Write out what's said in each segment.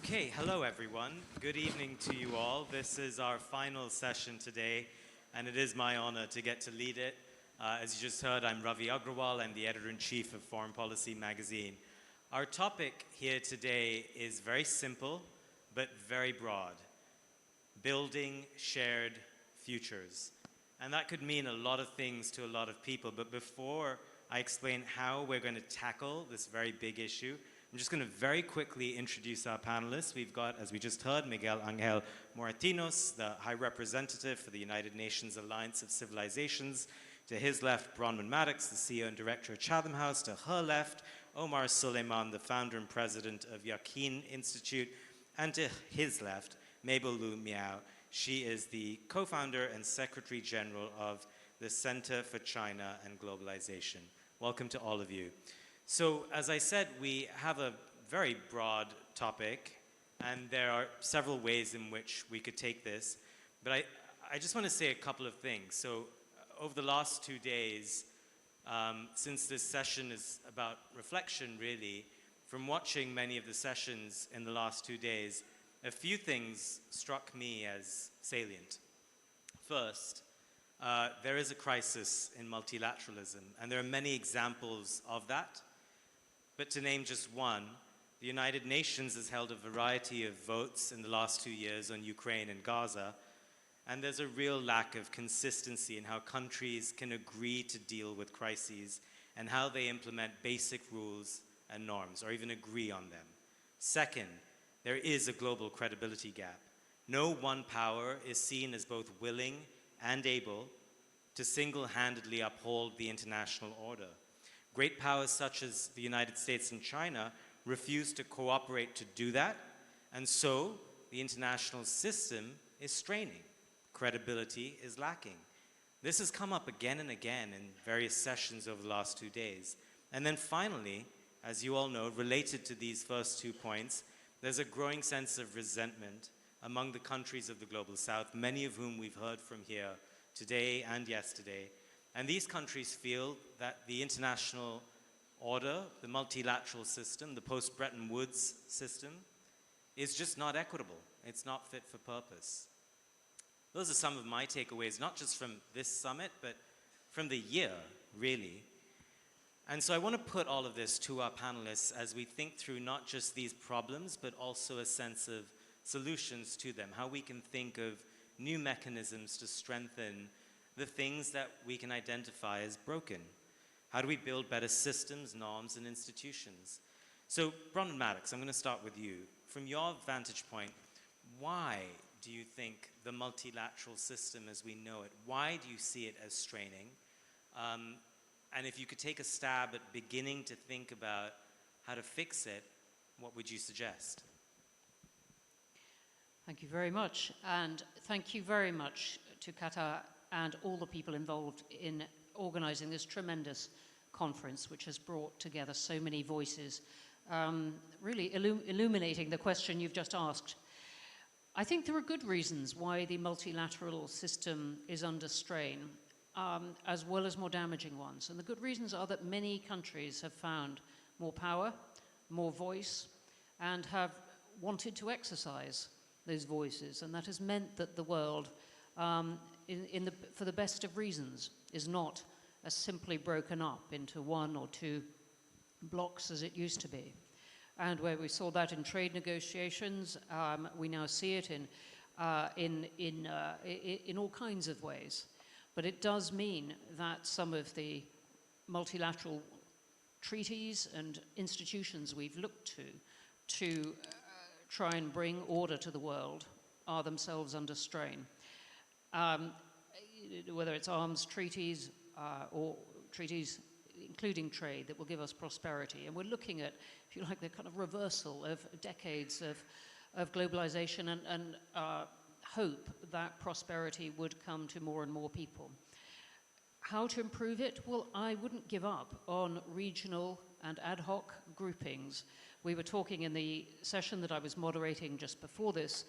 Okay, hello everyone. Good evening to you all. This is our final session today, and it is my honor to get to lead it. As you just heard, I'm Ravi Agrawal. I'm the editor-in-chief of Foreign Policy magazine. Our topic here today is very simple, but very broad. Building shared futures. And that could mean a lot of things to a lot of people, but before I explain how we're going to tackle this very big issue, I'm just going to very quickly introduce our panelists. We've got, as we just heard, Miguel Ángel Moratinos, the High Representative for the United Nations Alliance of Civilizations. To his left, Bronwen Maddox, the CEO and Director of Chatham House. To her left, Omar Suleiman, the Founder and President of Yaqeen Institute. And to his left, Mabel Miao. She is the Co-Founder and Secretary General of the Center for China and Globalization. Welcome to all of you. So, as I said, we have a very broad topic, and there are several ways in which we could take this. But I just want to say a couple of things. So, over the last 2 days, since this session is about reflection, really, from watching many of the sessions in the last 2 days, a few things struck me as salient. First, there is a crisis in multilateralism, and there are many examples of that. But to name just one, the United Nations has held a variety of votes in the last 2 years on Ukraine and Gaza, and there's a real lack of consistency in how countries can agree to deal with crises and how they implement basic rules and norms, or even agree on them. Second, there is a global credibility gap. No one power is seen as both willing and able to single-handedly uphold the international order. Great powers such as the United States and China refuse to cooperate to do that, and so the international system is straining. Credibility is lacking. This has come up again and again in various sessions over the last 2 days. And then finally, as you all know, related to these first 2 points, there's a growing sense of resentment among the countries of the Global South, many of whom we've heard from here today and yesterday. And these countries feel that the international order, the multilateral system, the post-Bretton Woods system, is just not equitable. It's not fit for purpose. Those are some of my takeaways, not just from this summit, but from the year, really. And so I want to put all of this to our panelists as we think through not just these problems, but also a sense of solutions to them, how we can think of new mechanisms to strengthen the things that we can identify as broken. How do we build better systems, norms, and institutions? So, Bronwen Maddox, I'm going to start with you. From your vantage point, why do you think the multilateral system as we know it, why do you see it as straining? And if you could take a stab at beginning to think about how to fix it, what would you suggest? Thank you very much. And thank you very much to Qatar and all the people involved in organizing this tremendous conference, which has brought together so many voices, really illuminating the question you've just asked. I think there are good reasons why the multilateral system is under strain, as well as more damaging ones. And the good reasons are that many countries have found more power, more voice, and have wanted to exercise those voices. And that has meant that the world, for the best of reasons, is not as simply broken up into 1 or 2 blocks as it used to be. And where we saw that in trade negotiations, we now see it in all kinds of ways. But it does mean that some of the multilateral treaties and institutions we've looked to try and bring order to the world are themselves under strain. Whether it's arms treaties or treaties including trade that will give us prosperity. And we're looking at, if you like, the kind of reversal of decades of globalization and hope that prosperity would come to more and more people. How to improve it? Well, I wouldn't give up on regional and ad hoc groupings. We were talking in the session that I was moderating just before this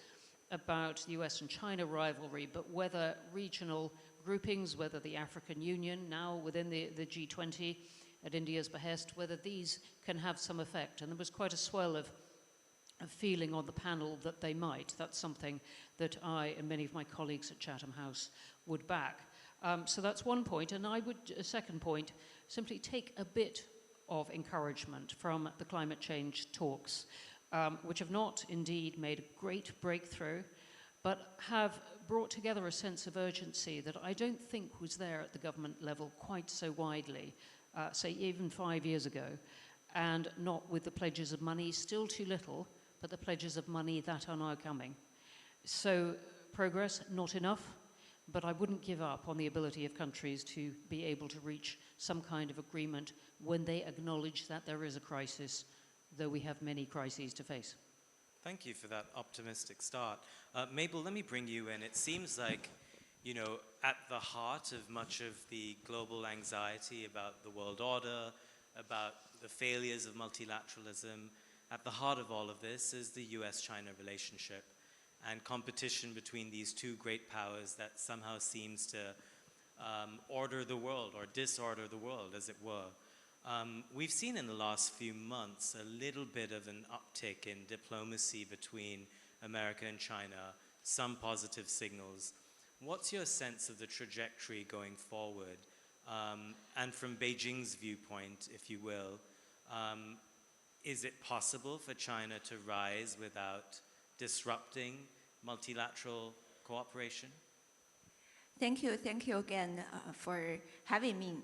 about the US and China rivalry, but whether regional groupings, whether the African Union, now within the G20 at India's behest, whether these can have some effect. And there was quite a swell of feeling on the panel that they might. That's something that I and many of my colleagues at Chatham House would back. So that's one point, and I would, a second point, simply take a bit of encouragement from the climate change talks, which have not indeed made a great breakthrough, but have brought together a sense of urgency that I don't think was there at the government level quite so widely, say even 5 years ago, and not with the pledges of money, still too little, but the pledges of money that are now coming. So progress, not enough, but I wouldn't give up on the ability of countries to be able to reach some kind of agreement when they acknowledge that there is a crisis, though we have many crises to face. Thank you for that optimistic start. Mabel, let me bring you in. It seems like, you know, at the heart of much of the global anxiety about the world order, about the failures of multilateralism, at the heart of all of this is the US-China relationship and competition between these two great powers that somehow seems to order the world or disorder the world, as it were. We've seen in the last few months a little bit of an uptick in diplomacy between America and China, some positive signals. What's your sense of the trajectory going forward? And from Beijing's viewpoint, if you will, is it possible for China to rise without disrupting multilateral cooperation? Thank you again for having me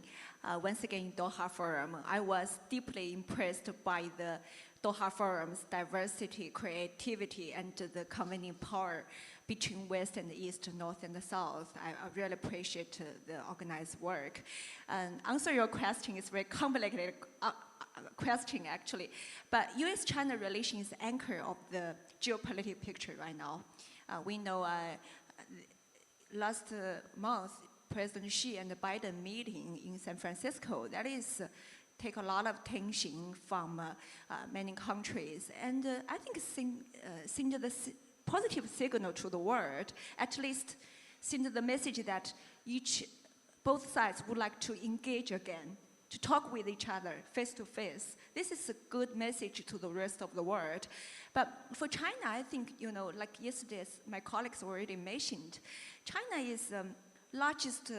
once again in Doha Forum. I was deeply impressed by the Doha Forum's diversity, creativity, and the convening power between West and East, North and the South. I really appreciate the organized work. And answer your question is very complicated question actually, but U.S.-China relations is anchor of the geopolitical picture right now. We know last month, President Xi and Biden meeting in San Francisco, that is take a lot of attention from many countries. And I think send the positive signal to the world, at least send the message that both sides would like to engage again, to talk with each other face to face. This is a good message to the rest of the world. But for China, I think, you know, like yesterday, my colleagues already mentioned, China is the largest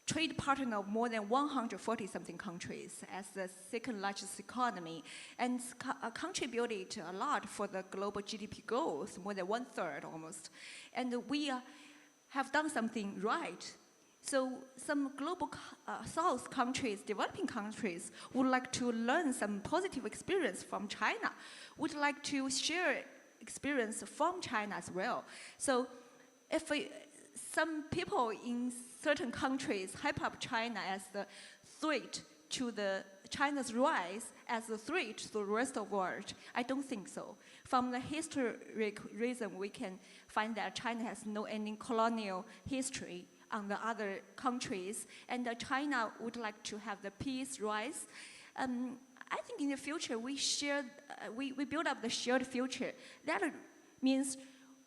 trade partner of more than 140-something countries as the second largest economy, and contributed a lot for the global GDP growth, more than 1/3 almost. And we have done something right. So some global South countries, developing countries, would like to learn some positive experience from China, would like to share experience from China as well. So if some people in certain countries hype up China as the threat to China's rise, as a threat to the rest of the world, I don't think so. From the historic reason, we can find that China has no any colonial history on the other countries, and China would like to have the peace rise. I think in the future we build up the shared future. That means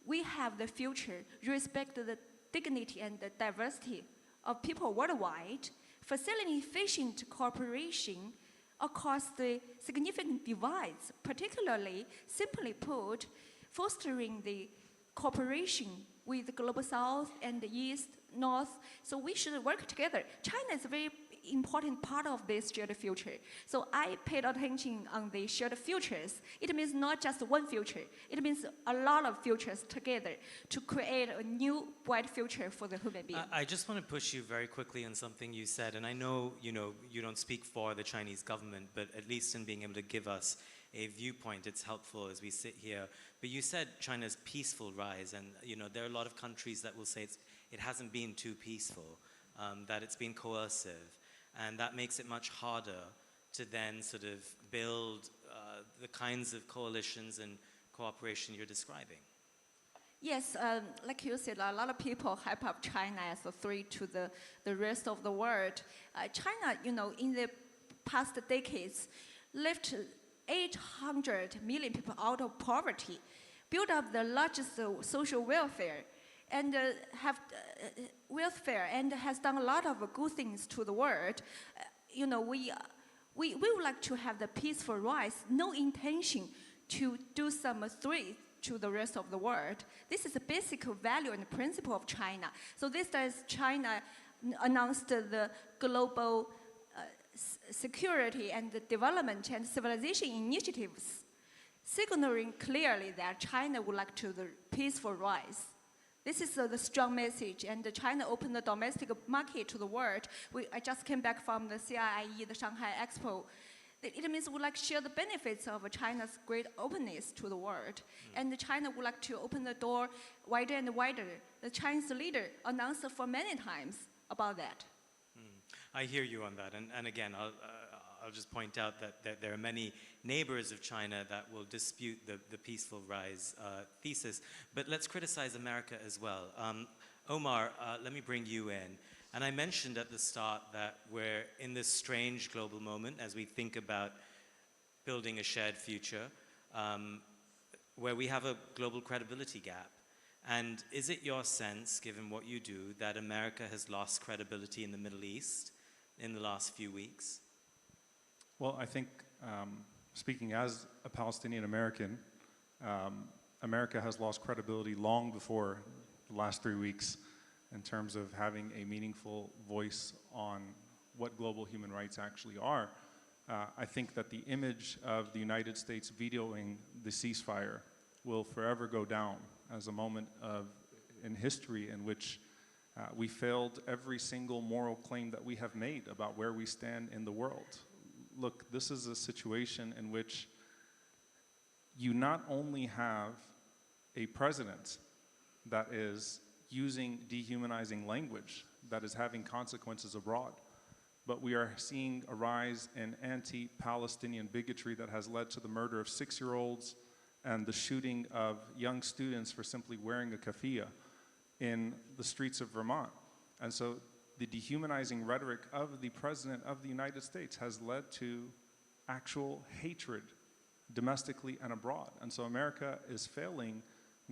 we have the future, respect the dignity and the diversity of people worldwide, facilitating efficient cooperation across the significant divides, particularly, simply put, fostering the cooperation with the global South and the East, North. So we should work together. China is a very important part of this shared future. So I paid attention on the shared futures. It means not just one future. It means a lot of futures together to create a new bright future for the human being. I just want to push you very quickly on something you said, and I know you don't speak for the Chinese government, but at least in being able to give us a viewpoint, it's helpful as we sit here. But you said China's peaceful rise, and there are a lot of countries that will say it hasn't been too peaceful, that it's been coercive, and that makes it much harder to then sort of build the kinds of coalitions and cooperation you're describing. Yes, like you said, a lot of people hype up China as a threat to the rest of the world. China, in the past decades, left 800 million people out of poverty, built up the largest social welfare, and has done a lot of good things to the world. We would like to have the peaceful rise, no intention to do some threat to the rest of the world. This is a basic value and principle of China. So this does China announced the global security and development and civilization initiatives, signaling clearly that China would like to the peaceful rise. This is the strong message, and China opened the domestic market to the world. I just came back from the CIIE, the Shanghai Expo. It means we would like to share the benefits of China's great openness to the world. And China would like to open the door wider and wider. The Chinese leader announced for many times about that. I hear you on that, and again, I'll just point out that there are many neighbors of China that will dispute the peaceful rise thesis, but let's criticize America as well. Omar, let me bring you in. And I mentioned at the start that we're in this strange global moment as we think about building a shared future, where we have a global credibility gap. And is it your sense, given what you do, that America has lost credibility in the Middle East in the last few weeks? Well, I think, speaking as a Palestinian American, America has lost credibility long before the last 3 weeks in terms of having a meaningful voice on what global human rights actually are. I think that the image of the United States vetoing the ceasefire will forever go down as a moment in history in which we failed every single moral claim that we have made about where we stand in the world. Look, this is a situation in which you not only have a president that is using dehumanizing language that is having consequences abroad, but we are seeing a rise in anti-Palestinian bigotry that has led to the murder of 6-year-olds and the shooting of young students for simply wearing a keffiyeh in the streets of Vermont. And so the dehumanizing rhetoric of the President of the United States has led to actual hatred domestically and abroad. And so America is failing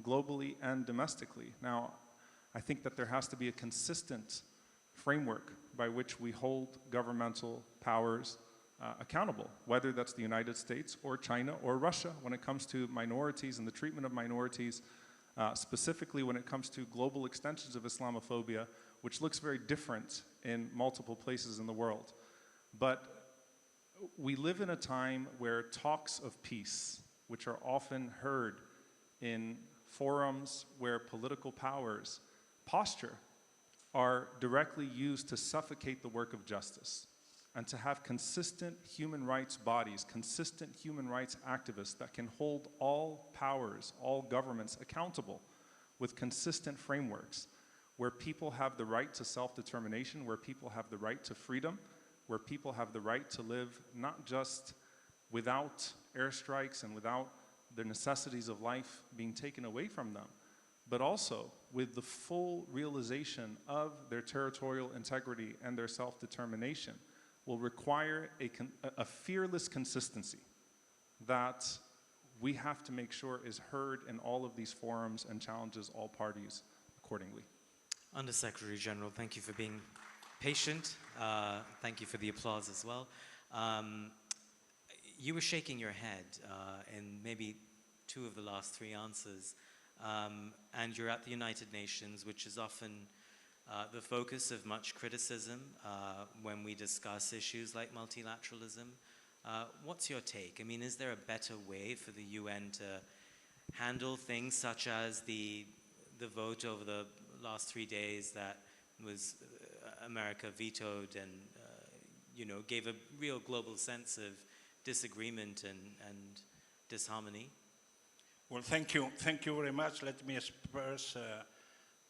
globally and domestically. Now, I think that there has to be a consistent framework by which we hold governmental powers accountable, whether that's the United States or China or Russia when it comes to minorities and the treatment of minorities, specifically when it comes to global extensions of Islamophobia, which looks very different in multiple places in the world. But we live in a time where talks of peace, which are often heard in forums where political powers posture, are directly used to suffocate the work of justice and to have consistent human rights bodies, consistent human rights activists that can hold all powers, all governments accountable with consistent frameworks where people have the right to self-determination, where people have the right to freedom, where people have the right to live not just without airstrikes and without the necessities of life being taken away from them, but also with the full realization of their territorial integrity and their self-determination, will require a fearless consistency that we have to make sure is heard in all of these forums and challenges all parties accordingly. Undersecretary General, thank you for being patient. Thank you for the applause as well. You were shaking your head in maybe 2 of the last 3 answers. And you're at the United Nations, which is often the focus of much criticism when we discuss issues like multilateralism. What's your take? I mean, is there a better way for the UN to handle things such as the vote over the last 3 days that was America vetoed and gave a real global sense of disagreement and disharmony? Well, thank you. Thank you very much. Let me express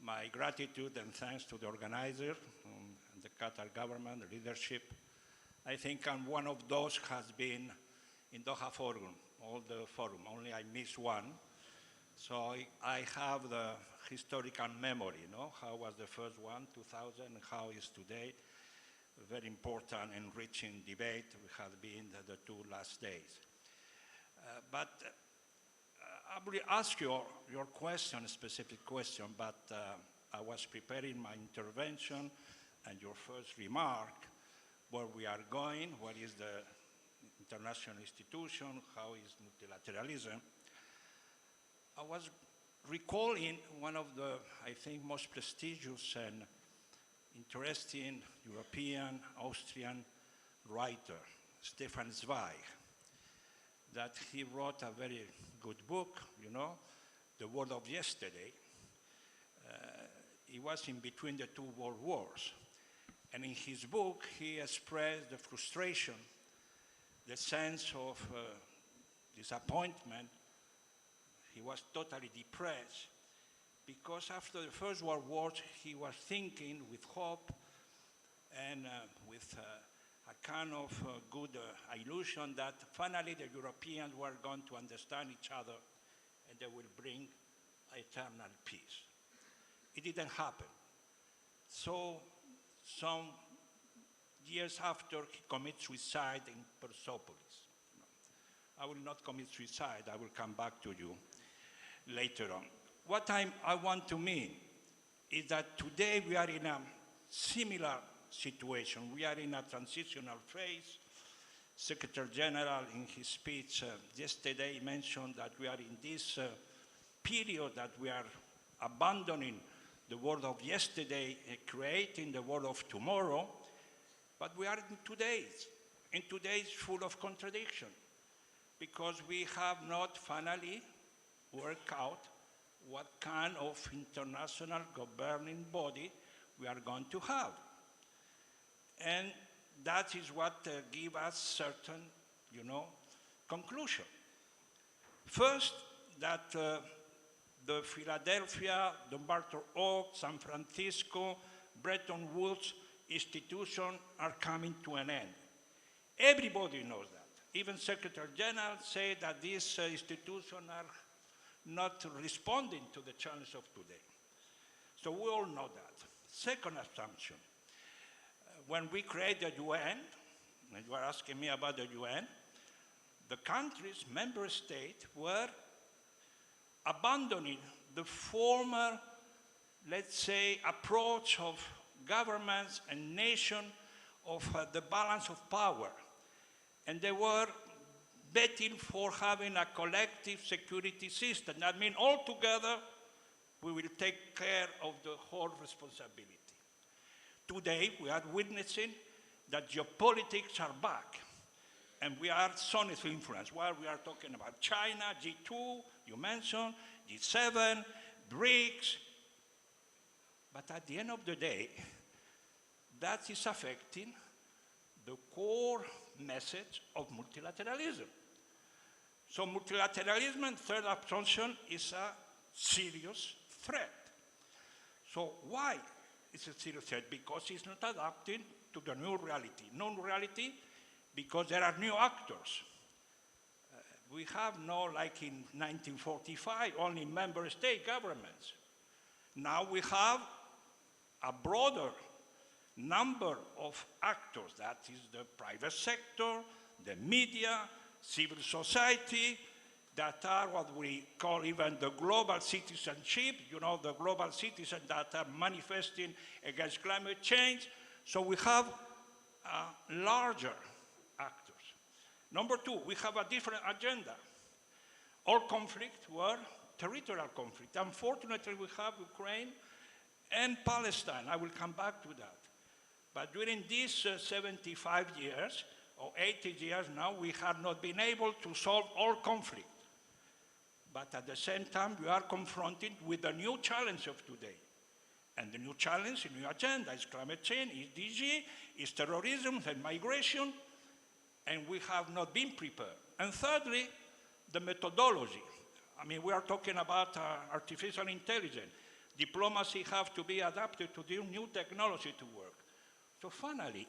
my gratitude and thanks to the organizer, and the Qatar government, the leadership. I think one of those has been in Doha Forum, all the forum. Only I missed one. So I have the historical memory, how was the first one, 2000, and how is today. A very important, enriching debate we have been the 2 last days. But I will ask your question, a specific question, but I was preparing my intervention and your first remark, where we are going, what is in international institution, how is multilateralism. I was recalling one of the, I think, most prestigious and interesting European, Austrian writer, Stefan Zweig, that he wrote a very good book, you know, The World of Yesterday. He was in between the two world wars. And in his book, he expressed the frustration, the sense of disappointment. He was totally depressed because after the First World War, he was thinking with hope and with a kind of good illusion that finally the Europeans were going to understand each other and they will bring eternal peace. It didn't happen. So some years after, he commits suicide in Persepolis. I will not commit suicide. I will come back to you later on. What I want to mean is that today we are in a similar situation. We are in a transitional phase. Secretary General, in his speech yesterday, mentioned that we are in this period that we are abandoning the world of yesterday and creating the world of tomorrow. But we are in today's full of contradiction, because we have not finally worked out what kind of international governing body we are going to have. And that is what gives us certain, conclusion. First, that the Philadelphia, the Bretton Woods, San Francisco, Bretton Woods institutions are coming to an end. Everybody knows that. Even Secretary General said that these institutions are not responding to the challenge of today. So we all know that. Second assumption, when we created the UN, and you are asking me about the UN, the countries, member states, were abandoning the former, let's say, approach of governments and nations of the balance of power. And they were betting for having a collective security system. That means all together, we will take care of the whole responsibility. Today, we are witnessing that geopolitics are back, and we are zone of influence. While we are talking about China, G2, you mentioned, G7, BRICS, but at the end of the day, that is affecting the core message of multilateralism. So multilateralism, third assumption, is a serious threat. So why is it a serious threat? Because it's not adapting to the new reality. New reality because there are new actors. We have no, like in 1945, only member state governments. Now we have a broader number of actors. That is the private sector, the media, civil society, that are what we call even the global citizenship, the global citizens that are manifesting against climate change. So we have larger actors. Number two, we have a different agenda. All conflicts were territorial conflict. Unfortunately, we have Ukraine and Palestine. I will come back to that. But during these 75 years, or 80 years now, we have not been able to solve all conflict. But at the same time, we are confronted with the new challenge of today. And the new challenge, the new agenda is climate change, is DG, is terrorism and migration, and we have not been prepared. And thirdly, the methodology. I mean, we are talking about artificial intelligence. Diplomacy has to be adapted to the new technology to work. So finally,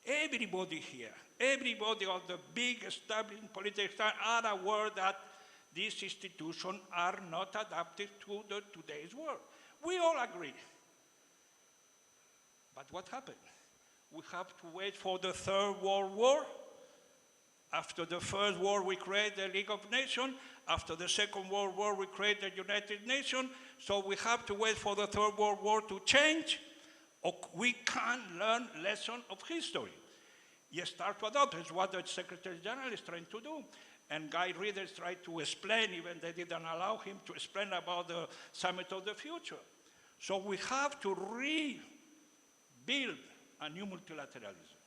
everybody here, everybody of the big established politics are aware that these institutions are not adapted to today's world. We all agree. But what happened? We have to wait for the Third World War. After the First War, we created the League of Nations. After the Second World War, we created the United Nations. So we have to wait for the Third World War to change, or we can learn lessons of history. you start to adopt. It's what the Secretary General is trying to do. And Guy Reader tried to explain, even they didn't allow him to explain about the summit of the future. So we have to rebuild a new multilateralism.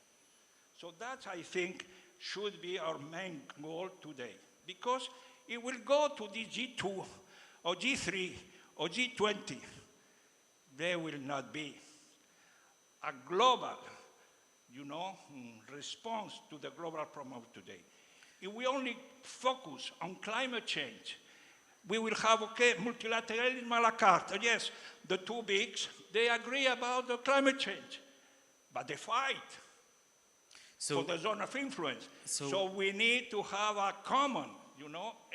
So that, I think, should be our main goal today. Because it will go to the G2 or G3 or G20. There will not be a global, response to the global problem of today. If we only focus on climate change, we will have, okay, multilateralism à la carte. Yes, the two bigs, they agree about the climate change, but they fight for the zone of influence. So we need to have a common,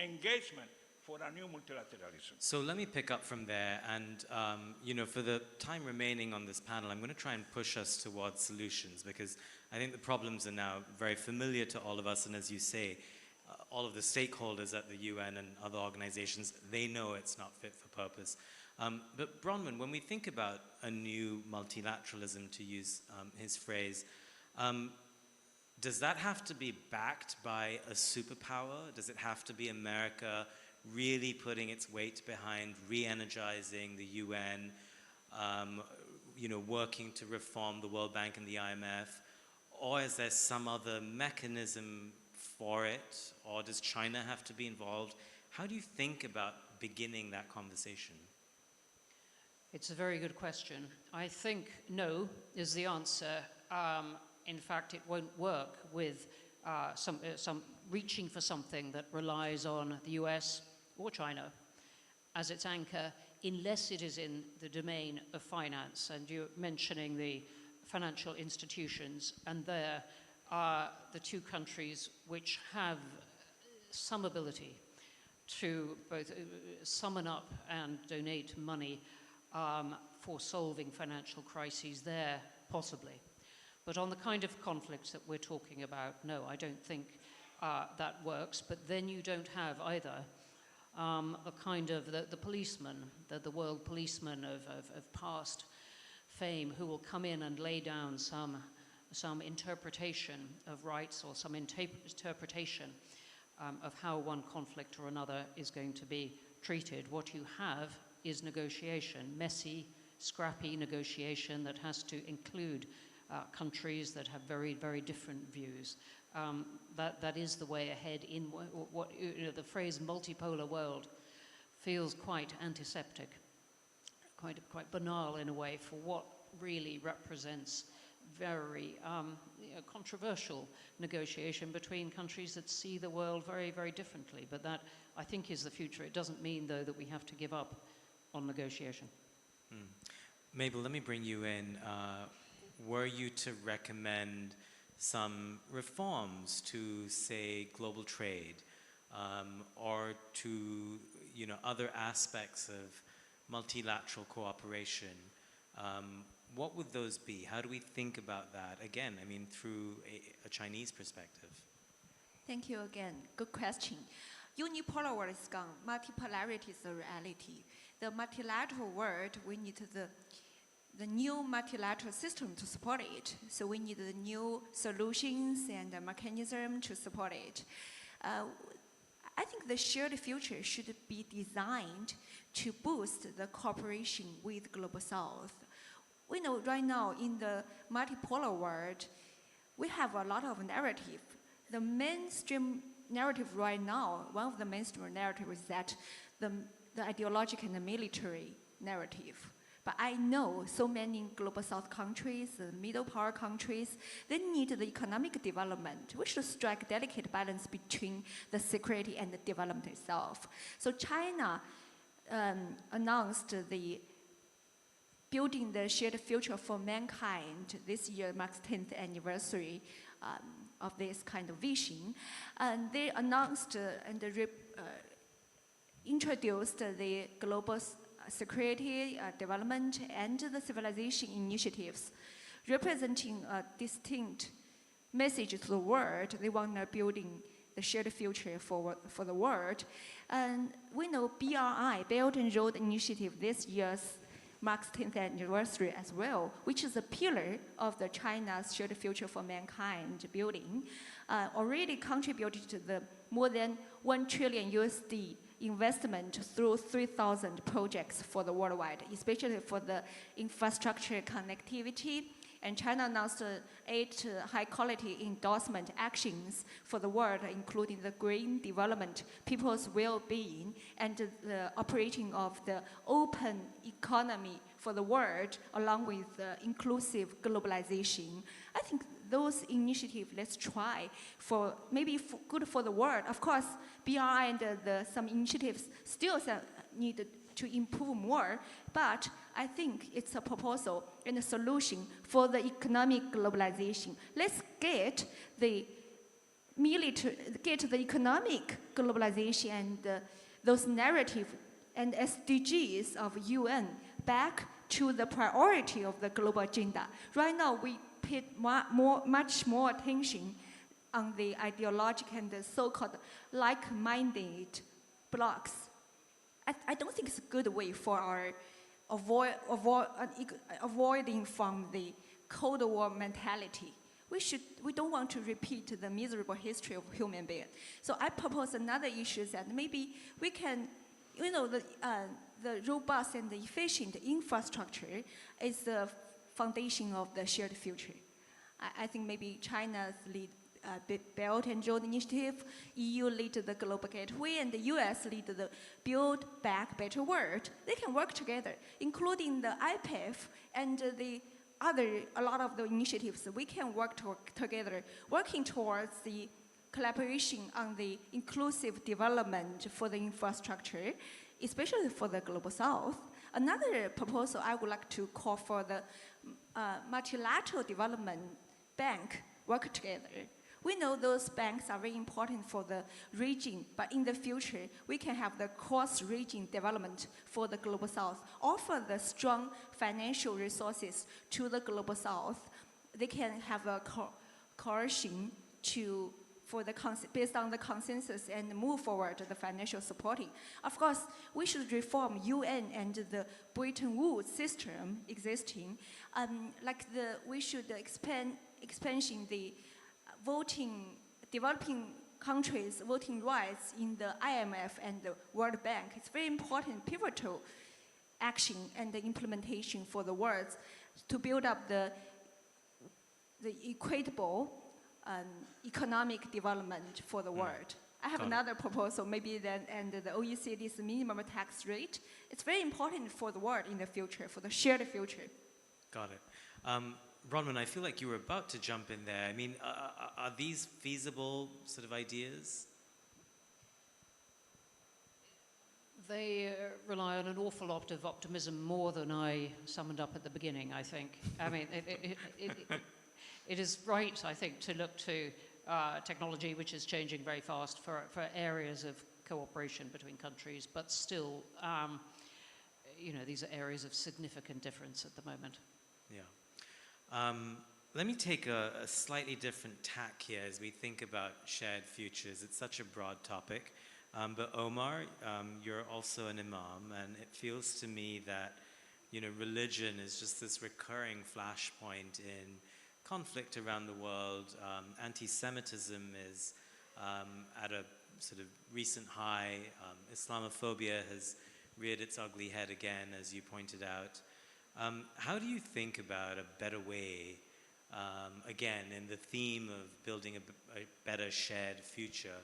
engagement for a new multilateralism. So let me pick up from there, and for the time remaining on this panel, I'm going to try and push us towards solutions, because I think the problems are now very familiar to all of us, and as you say, all of the stakeholders at the UN and other organizations, they know it's not fit for purpose. But Bronwen, when we think about a new multilateralism, to use his phrase, does that have to be backed by a superpower? Does it have to be America really putting its weight behind re-energizing the UN, working to reform the World Bank and the IMF? Or is there some other mechanism for it? Or does China have to be involved? How do you think about beginning that conversation? It's a very good question. I think no is the answer. In fact, it won't work with some reaching for something that relies on the US or China as its anchor, unless it is in the domain of finance. And you're mentioning the financial institutions, and there are the two countries which have some ability to both summon up and donate money for solving financial crises there, possibly. But on the kind of conflicts that we're talking about, no, I don't think that works. But then you don't have either a kind of the policeman, the world policeman of past fame, who will come in and lay down some interpretation of rights, or some interpretation of how one conflict or another is going to be treated. What you have is negotiation, messy, scrappy negotiation that has to include countries that have very, very different views. That is the way ahead in what the phrase multipolar world feels quite antiseptic, quite banal in a way for what really represents very controversial negotiation between countries that see the world very, very differently. But that, I think, is the future. It doesn't mean, though, that we have to give up on negotiation. Mabel, let me bring you in. Were you to recommend some reforms to, say, global trade, or to other aspects of multilateral cooperation, what would those be? How do we think about that? Again, I mean, through a Chinese perspective. Thank you again. Good question. Unipolar world is gone. Multipolarity is a reality. The multilateral world, we need the new multilateral system to support it. So we need the new solutions and a mechanism to support it. I think the shared future should be designed to boost the cooperation with Global South. We know right now in the multipolar world, we have a lot of narrative. The mainstream narrative right now, one of the mainstream narratives is that the ideological and the military narrative. But I know so many Global South countries, middle power countries, they need the economic development. We should strike a delicate balance between the security and the development itself. So China announced the building the shared future for mankind. This year marks 10th anniversary of this kind of vision. And they announced and introduced the global security, development, and the civilization initiatives, representing a distinct message to the world. They want to building the shared future for the world. And we know BRI, Belt and Road Initiative, this year's marks 10th anniversary as well, which is a pillar of the China's shared future for mankind building, already contributed to the more than 1 trillion USD investment through 3,000 projects for the worldwide, especially for the infrastructure connectivity. And China announced 8 high-quality endorsement actions for the world, including the green development, people's well-being, and the operating of the open economy for the world, along with inclusive globalization. I think those initiatives, let's try for maybe good for the world. Of course, BRI and some initiatives still need to improve more, but I think it's a proposal and a solution for the economic globalization. Let's get the economic globalization and those narrative and SDGs of UN back to the priority of the global agenda. Right now, we pay much more attention on the ideological and the so-called like-minded blocks. I don't think it's a good way for our avoiding from the Cold War mentality. We don't want to repeat the miserable history of human being. So I propose another issue that maybe we can, the robust and the efficient infrastructure is the foundation of the shared future. I think maybe China's lead Belt and Road Initiative, EU lead the Global Gateway, and the US lead the Build Back Better World. They can work together, including the IPEF and a lot of the initiatives. We can work together, working towards the collaboration on the inclusive development for the infrastructure, especially for the Global South. Another proposal I would like to call for the multilateral development bank work together. We know those banks are very important for the region, but in the future, we can have the cross-region development for the Global South, offer the strong financial resources to the Global South. They can have a coercion based on the consensus and move forward the financial supporting. Of course, we should reform UN and the Bretton Woods system existing. We should expansion the developing countries' voting rights in the IMF and the World Bank. It's very important, pivotal action and the implementation for the world to build up the equitable economic development for the world. I have another proposal, maybe the OECD's minimum tax rate. It's very important for the world in the future, for the shared future. Got it. Bronwen, I feel like you were about to jump in there. I mean, are these feasible sort of ideas? They rely on an awful lot of optimism, more than I summoned up at the beginning, I think. I mean, it is right, I think, to look to technology, which is changing very fast for areas of cooperation between countries, but still, these are areas of significant difference at the moment. Yeah. Let me take a slightly different tack here as we think about shared futures. It's such a broad topic. But Omar, you're also an imam, and it feels to me that, religion is just this recurring flashpoint in conflict around the world. Anti-Semitism is at a sort of recent high. Islamophobia has reared its ugly head again, as you pointed out. How do you think about a better way, again, in the theme of building a better shared future,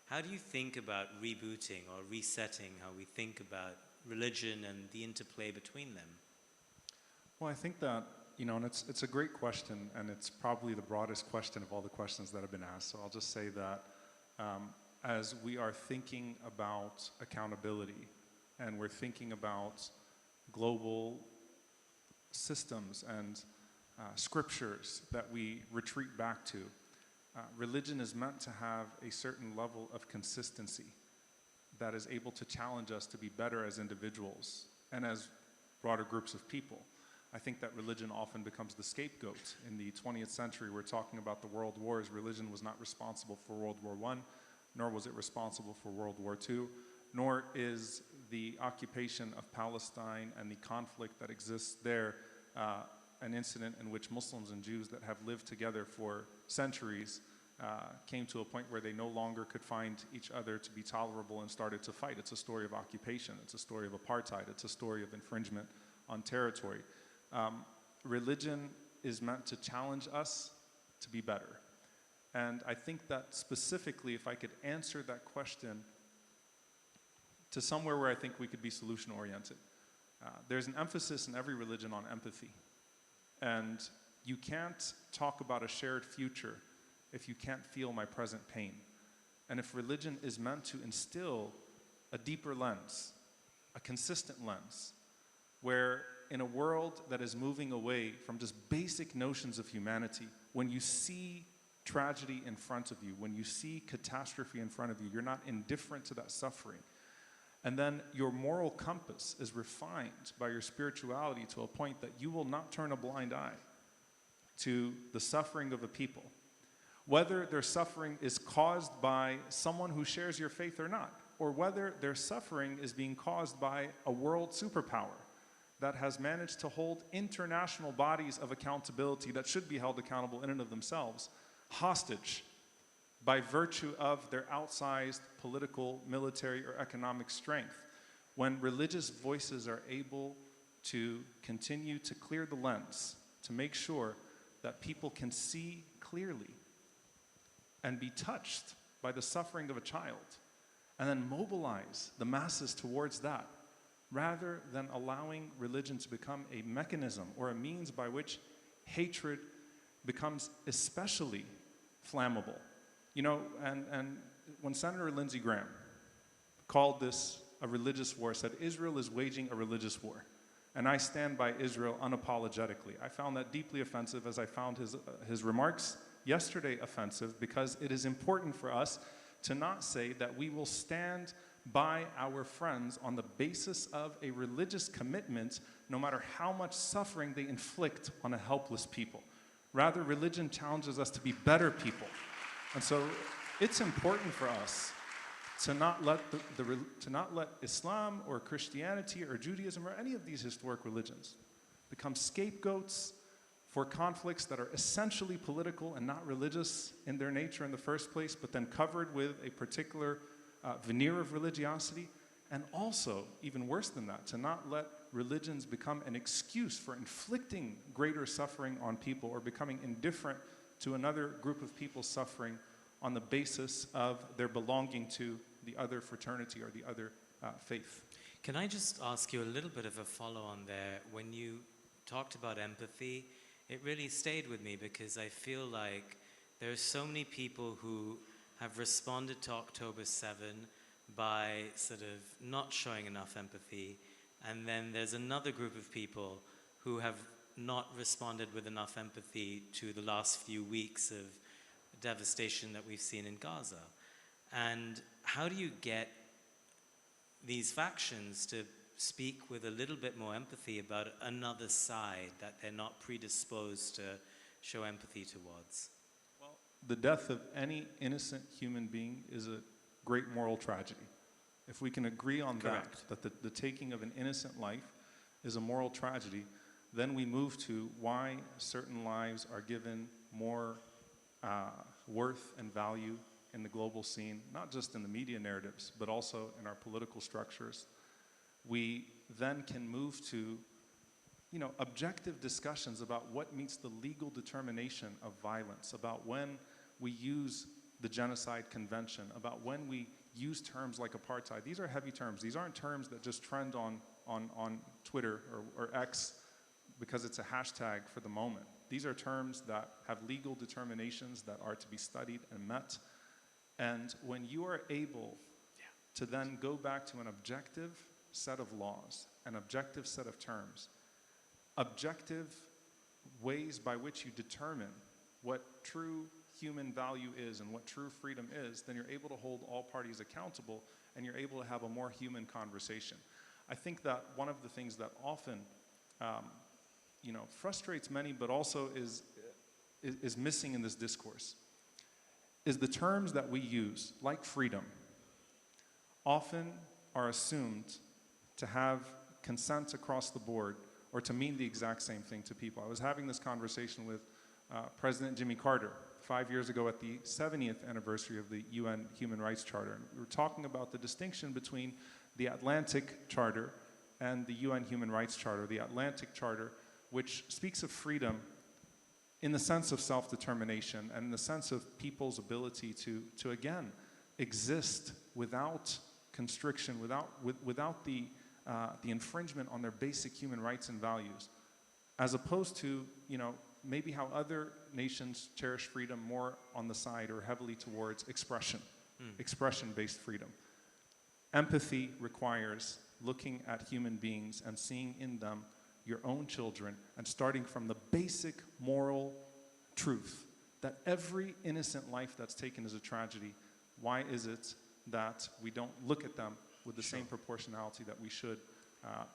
how do you think about rebooting or resetting how we think about religion and the interplay between them? Well, I think that, and it's a great question, and it's probably the broadest question of all the questions that have been asked. So I'll just say that as we are thinking about accountability, and we're thinking about global systems and scriptures that we retreat back to, religion is meant to have a certain level of consistency that is able to challenge us to be better as individuals and as broader groups of people. I think that religion often becomes the scapegoat. In the 20th century, we're talking about the world wars. Religion was not responsible for World War I, nor was it responsible for World War II. nor is the occupation of Palestine and the conflict that exists there an incident in which Muslims and Jews that have lived together for centuries came to a point where they no longer could find each other to be tolerable and started to fight. It's a story of occupation. It's a story of apartheid. It's a story of infringement on territory. Religion is meant to challenge us to be better. And I think that specifically, if I could answer that question to somewhere where I think we could be solution-oriented, there's an emphasis in every religion on empathy. And you can't talk about a shared future if you can't feel my present pain. And if religion is meant to instill a deeper lens, a consistent lens, where in a world that is moving away from just basic notions of humanity, when you see tragedy in front of you, when you see catastrophe in front of you, you're not indifferent to that suffering. And then your moral compass is refined by your spirituality to a point that you will not turn a blind eye to the suffering of a people, whether their suffering is caused by someone who shares your faith or not, or whether their suffering is being caused by a world superpower that has managed to hold international bodies of accountability that should be held accountable in and of themselves hostage by virtue of their outsized political, military, or economic strength. When religious voices are able to continue to clear the lens, to make sure that people can see clearly and be touched by the suffering of a child, and then mobilize the masses towards that, rather than allowing religion to become a mechanism or a means by which hatred becomes especially flammable. You know, and when Senator Lindsey Graham called this a religious war, said Israel is waging a religious war, and I stand by Israel unapologetically, I found that deeply offensive, as I found his remarks yesterday offensive, because it is important for us to not say that we will stand by our friends on the basis of a religious commitment, no matter how much suffering they inflict on a helpless people. Rather, religion challenges us to be better people. And so it's important for us to not let Islam or Christianity or Judaism or any of these historic religions become scapegoats for conflicts that are essentially political and not religious in their nature in the first place, but then covered with a particular veneer of religiosity. And also, even worse than that, to not let religions become an excuse for inflicting greater suffering on people or becoming indifferent to another group of people suffering on the basis of their belonging to the other fraternity or the other faith. Can I just ask you a little bit of a follow-on there? When you talked about empathy, it really stayed with me because I feel like there are so many people who have responded to October 7 by sort of not showing enough empathy, and then there's another group of people who have not responded with enough empathy to the last few weeks of devastation that we've seen in Gaza. And how do you get these factions to speak with a little bit more empathy about another side that they're not predisposed to show empathy towards? Well, the death of any innocent human being is a great moral tragedy. If we can agree on that the taking of an innocent life is a moral tragedy, then we move to why certain lives are given more worth and value in the global scene, not just in the media narratives, but also in our political structures. We then can move to, objective discussions about what meets the legal determination of violence, about when we use the Genocide Convention, about when we use terms like apartheid. These are heavy terms. These aren't terms that just trend on Twitter or X because it's a hashtag for the moment. These are terms that have legal determinations that are to be studied and met. And when you are able to then go back to an objective set of laws, an objective set of terms, objective ways by which you determine what true human value is and what true freedom is, then you're able to hold all parties accountable and you're able to have a more human conversation. I think that one of the things that often frustrates many, but also is missing in this discourse, is the terms that we use, like freedom, often are assumed to have consent across the board or to mean the exact same thing to people. I was having this conversation with President Jimmy Carter 5 years ago at the 70th anniversary of the UN Human Rights Charter. And we were talking about the distinction between the Atlantic Charter and the UN Human Rights Charter. The Atlantic Charter, which speaks of freedom in the sense of self-determination and in the sense of people's ability to again, exist without constriction, without the infringement on their basic human rights and values, as opposed to, maybe how other nations cherish freedom more on the side or heavily towards expression, expression-based freedom. Empathy requires looking at human beings and seeing in them your own children and starting from the basic moral truth that every innocent life that's taken is a tragedy. Why is it that we don't look at them with the same proportionality that we should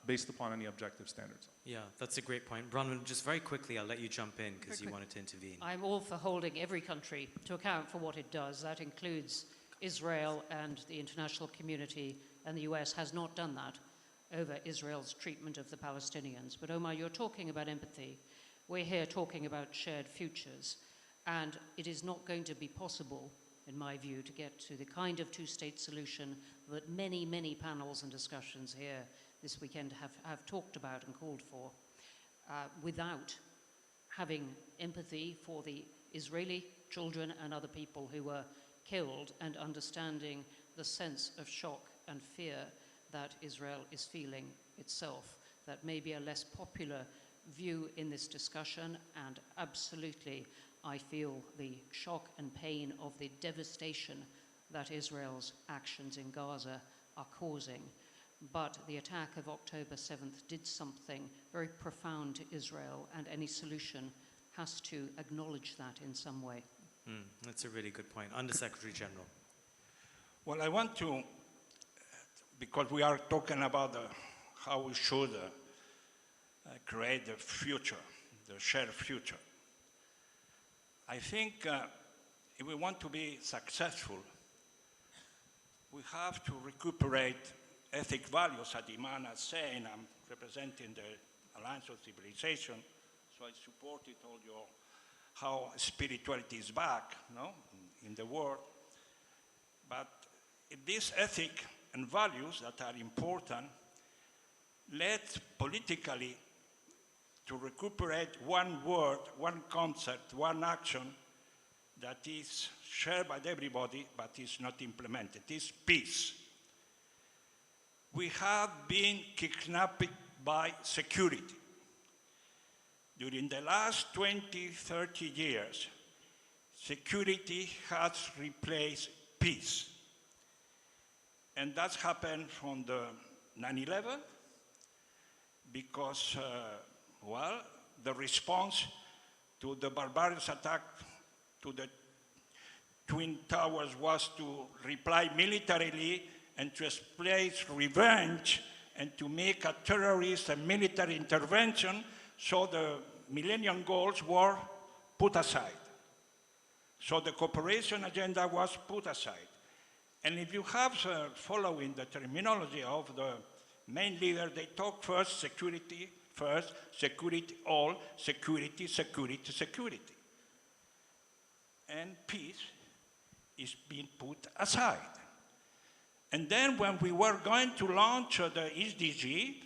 based upon any objective standards? Yeah, that's a great point. Bronwen, just very quickly, I'll let you jump in because you wanted to intervene. I'm all for holding every country to account for what it does. That includes Israel, and the international community, and the US has not done that over Israel's treatment of the Palestinians. But Omar, you're talking about empathy. We're here talking about shared futures, and it is not going to be possible, in my view, to get to the kind of two-state solution that many, many panels and discussions here this weekend have talked about and called for, without having empathy for the Israeli children and other people who were killed and understanding the sense of shock and fear that Israel is feeling itself. That may be a less popular view in this discussion, and absolutely I feel the shock and pain of the devastation that Israel's actions in Gaza are causing. But the attack of October 7th did something very profound to Israel, and any solution has to acknowledge that in some way. That's a really good point. Under-Secretary General. Well, I want to, because we are talking about how we should create the future, the shared future. I think if we want to be successful, we have to recuperate ethic values, as Iman is saying. I'm representing the Alliance of Civilization, so I supported all your how spirituality is back, in the world. But these ethic and values that are important led politically to recuperate one word, one concept, one action that is shared by everybody but is not implemented. It's peace. We have been kidnapped by security. During the last 20, 30 years, security has replaced peace. And that's happened from the 9/11 because, the response to the barbarous attack to the Twin Towers was to reply militarily and to express revenge and to make a terrorist and military intervention, so the Millennium Goals were put aside. So the cooperation agenda was put aside. And if you have following the terminology of the main leader, they talk first, security all, security, security, security. And peace is being put aside. And then when we were going to launch the SDG,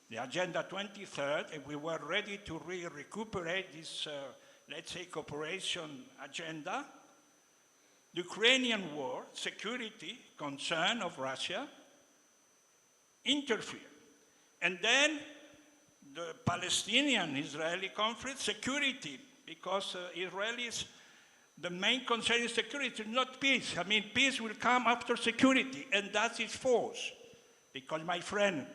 the Agenda 2030, and we were ready to recuperate this, let's say, cooperation agenda, the Ukrainian war, security, concern of Russia, interfered. And then the Palestinian-Israeli conflict, security, because Israelis, the main concern is security, not peace. I mean, peace will come after security, and that is false. Because, my friend,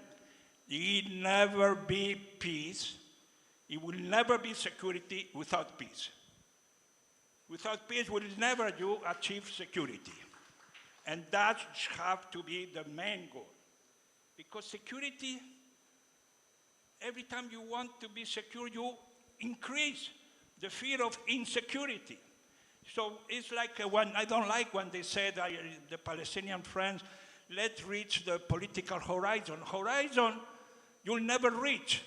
it will never be peace, it will never be security without peace. Without peace, we will never achieve security. And that has to be the main goal. Because security, every time you want to be secure, you increase the fear of insecurity. So it's like when I don't like when they say that the Palestinian friends let's reach the political horizon. Horizon you'll never reach.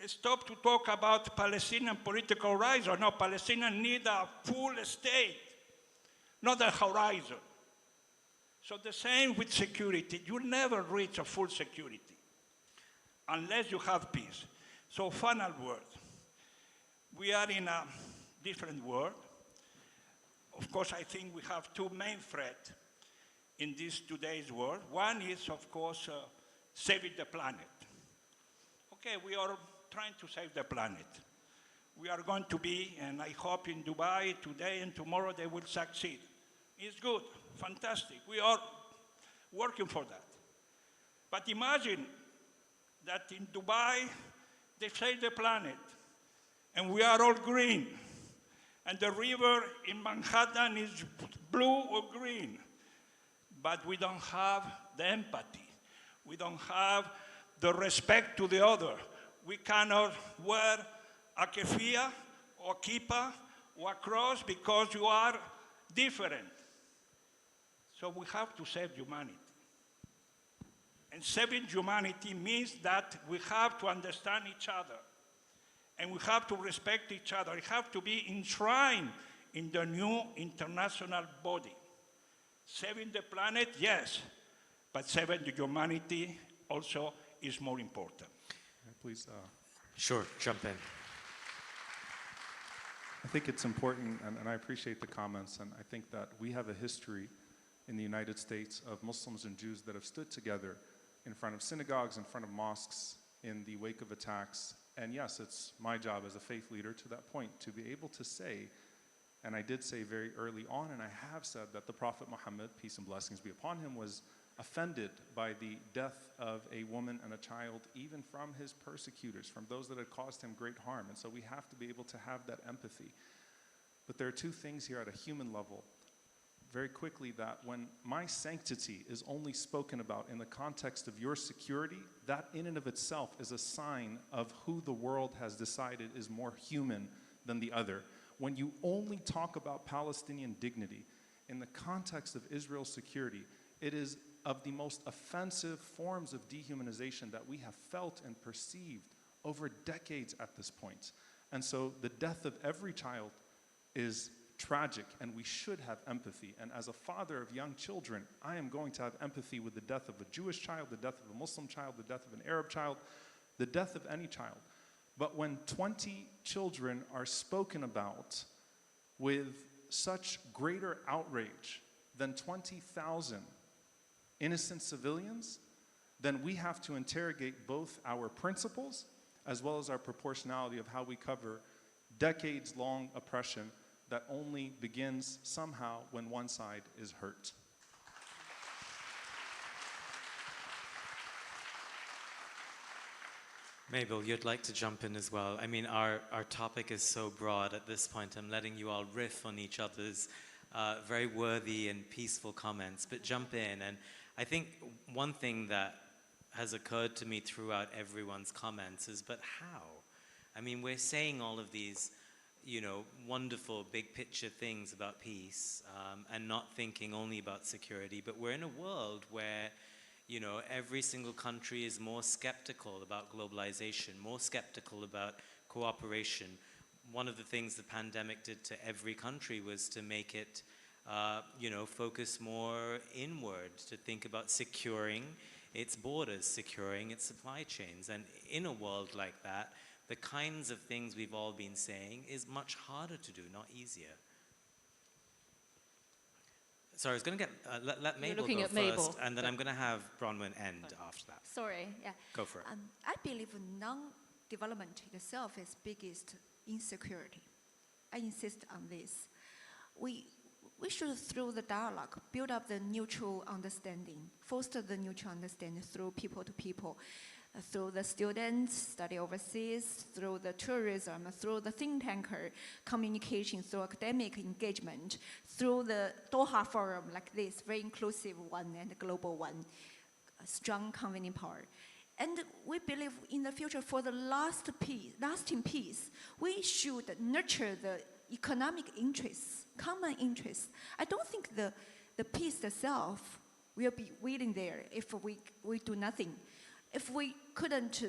Stop to talk about Palestinian political horizon. No, Palestinians need a full state, not a horizon. So the same with security. You'll never reach a full security unless you have peace. So final word. We are in a different world. Of course, I think we have two main threats in this today's world. One is, of course, saving the planet. Okay, we are trying to save the planet. We are going to be, and I hope in Dubai today and tomorrow they will succeed. It's good, fantastic. We are working for that. But imagine that in Dubai they save the planet and we are all green. And the river in Manhattan is blue or green. But we don't have the empathy. We don't have the respect to the other. We cannot wear a keffiyeh or kippah or a cross because you are different. So we have to save humanity. And saving humanity means that we have to understand each other. And we have to respect each other. We have to be enshrined in the new international body. Saving the planet, yes, but saving the humanity also is more important. Please. Sure, jump in. I think it's important, and I appreciate the comments, and I think that we have a history in the United States of Muslims and Jews that have stood together in front of synagogues, in front of mosques, in the wake of attacks. And yes, it's my job as a faith leader to that point to be able to say, and I did say very early on, and I have said that the Prophet Muhammad, peace and blessings be upon him, was offended by the death of a woman and a child, even from his persecutors, from those that had caused him great harm. And so we have to be able to have that empathy. But there are two things here at a human level, very quickly, that when my sanctity is only spoken about in the context of your security, that in and of itself is a sign of who the world has decided is more human than the other. When you only talk about Palestinian dignity in the context of Israel's security, it is of the most offensive forms of dehumanization that we have felt and perceived over decades at this point. And so the death of every child is tragic, and we should have empathy. And as a father of young children, I am going to have empathy with the death of a Jewish child, the death of a Muslim child, the death of an Arab child, the death of any child. But when 20 children are spoken about with such greater outrage than 20,000 innocent civilians, then we have to interrogate both our principles as well as our proportionality of how we cover decades-long oppression that only begins somehow when one side is hurt. Mabel, you'd like to jump in as well. I mean, our topic is so broad at this point. I'm letting you all riff on each other's very worthy and peaceful comments, but jump in. And I think one thing that has occurred to me throughout everyone's comments is, but how? I mean, we're saying all of these, you know, wonderful big picture things about peace and not thinking only about security, but we're in a world where, you know, every single country is more skeptical about globalization, more skeptical about cooperation. One of the things the pandemic did to every country was to make it, you know, focus more inward, to think about securing its borders, securing its supply chains. And in a world like that, the kinds of things we've all been saying is much harder to do, not easier. Sorry, I was going to get, let Mabel go first, Mabel, and then I'm going to have Bronwen end after that. Sorry, yeah. Go for it. I believe non-development itself is biggest insecurity. I insist on this. We should, through the dialogue, build up the mutual understanding, foster the mutual understanding through people to people, through the students study overseas, through the tourism, through the think tanker communication, through academic engagement, through the Doha Forum like this, very inclusive one and global one, a strong convening power. And we believe in the future for the lasting peace, we should nurture the economic interests, common interests. I don't think the the peace itself will be waiting there if we do nothing. If we couldn't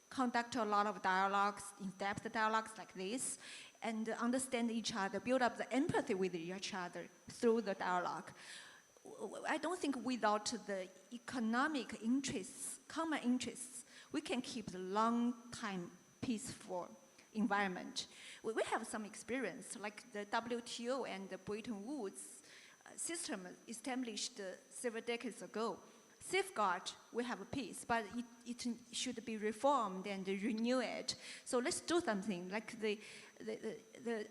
conduct a lot of dialogues, in-depth dialogues like this, and understand each other, build up the empathy with each other through the dialogue, I don't think without the economic interests, common interests, we can keep the long time peaceful environment. We have some experience, like the WTO and the Bretton Woods system established several decades ago. Safeguard, we have a peace, but it should be reformed and renewed. So let's do something like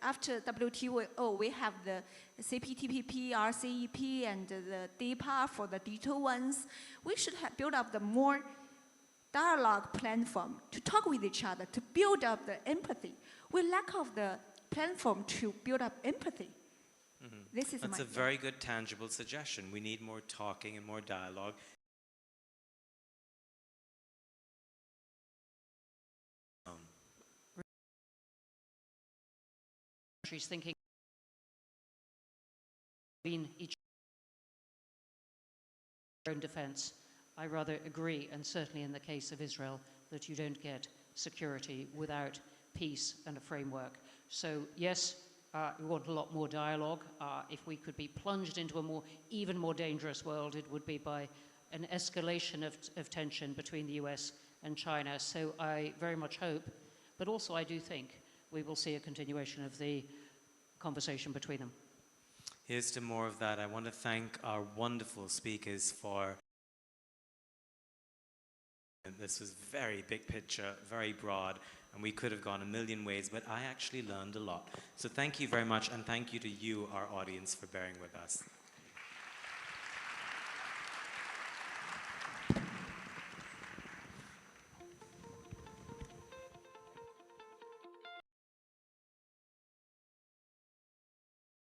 after WTO, we have the CPTPP, RCEP, and the DEPA for the digital ones. We should have built up the more dialogue platform to talk with each other, to build up the empathy. We lack of the platform to build up empathy. Mm-hmm. That's a very good tangible suggestion. We need more talking and more dialogue. Countries thinking in each own defense. I rather agree, and certainly in the case of Israel, that you don't get security without peace and a framework. So yes, we want a lot more dialogue. If we could be plunged into a even more dangerous world, it would be by an escalation of tension between the US and China. So I very much hope, but also I do think, we will see a continuation of the conversation between them. Here's to more of that. I want to thank our wonderful speakers for this was very big picture, very broad, and we could have gone a million ways, but I actually learned a lot. So thank you very much, and thank you to you, our audience, for bearing with us.